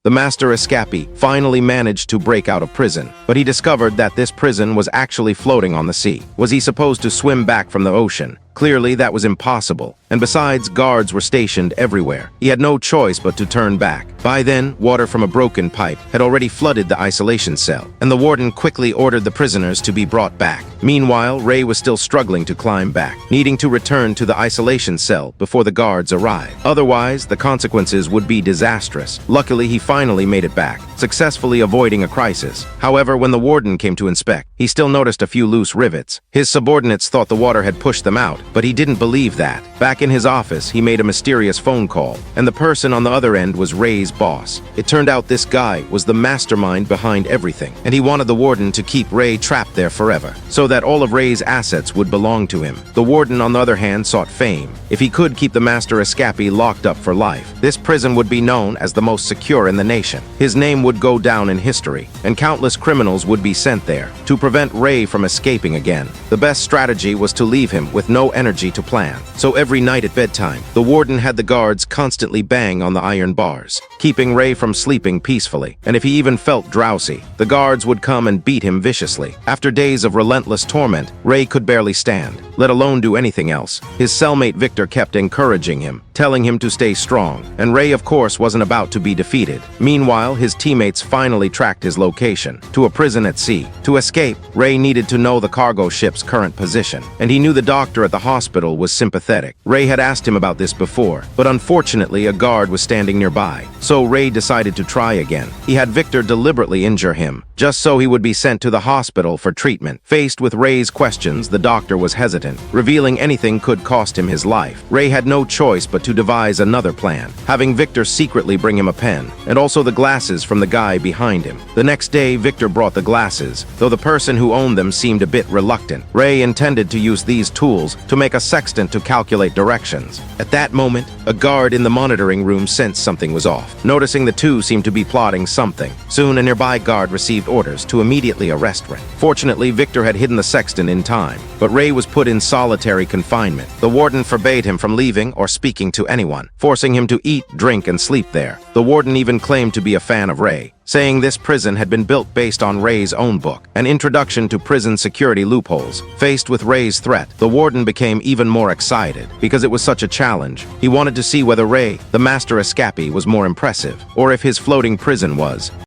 the master escapee finally managed to break out of prison, but he discovered that this prison was actually floating on the sea. Was he supposed to swim back from the ocean? Clearly, that was impossible, and besides, guards were stationed everywhere. He had no choice but to turn back. By then, water from a broken pipe had already flooded the isolation cell, and the warden quickly ordered the prisoners to be brought back. Meanwhile, Ray was still struggling to climb back, needing to return to the isolation cell before the guards arrived. Otherwise, the consequences would be disastrous. Luckily, he finally made it back, successfully avoiding a crisis. However, when the warden came to inspect, he still noticed a few loose rivets. His subordinates thought the water had pushed them out, but he didn't believe that. Back in his office, he made a mysterious phone call, and the person on the other end was Ray's boss. It turned out this guy was the mastermind behind everything, and he wanted the warden to keep Ray trapped there forever, so that all of Ray's assets would belong to him. The warden, on the other hand, sought fame. If he could keep the master escapee locked up for life, this prison would be known as the most secure in the nation. His name would go down in history, and countless criminals would be sent there to prevent Ray from escaping again. The best strategy was to leave him with no energy to plan. So every night at bedtime, the warden had the guards constantly bang on the iron bars, keeping Ray from sleeping peacefully. And if he even felt drowsy, the guards would come and beat him viciously. After days of relentless torment, Ray could barely stand, let alone do anything else. His cellmate Victor kept encouraging him, telling him to stay strong, and Ray, of course, wasn't about to be defeated. Meanwhile, his teammates finally tracked his location, to a prison at sea. To escape, Ray needed to know the cargo ship's current position, and he knew the doctor at the hospital was sympathetic. Ray had asked him about this before, but unfortunately a guard was standing nearby, so Ray decided to try again. He had Victor deliberately injure him, just so he would be sent to the hospital for treatment. Faced with Ray's questions, the doctor was hesitant. Revealing anything could cost him his life. Ray had no choice but to devise another plan, having Victor secretly bring him a pen, and also the glasses from the guy behind him. The next day, Victor brought the glasses, though the person who owned them seemed a bit reluctant. Ray intended to use these tools to make a sextant to calculate directions. At that moment, a guard in the monitoring room sensed something was off, noticing the two seemed to be plotting something. Soon, a nearby guard received orders to immediately arrest Ray. Fortunately, Victor had hidden the sextant in time, but Ray was put in solitary confinement. The warden forbade him from leaving or speaking to anyone, forcing him to eat, drink, and sleep there. The warden even claimed to be a fan of Ray, saying this prison had been built based on Ray's own book, An Introduction to Prison Security Loopholes. Faced with Ray's threat, the warden became even more excited because it was such a challenge. He wanted to see whether Ray, the master escapee, was more impressive, or if his floating prison was.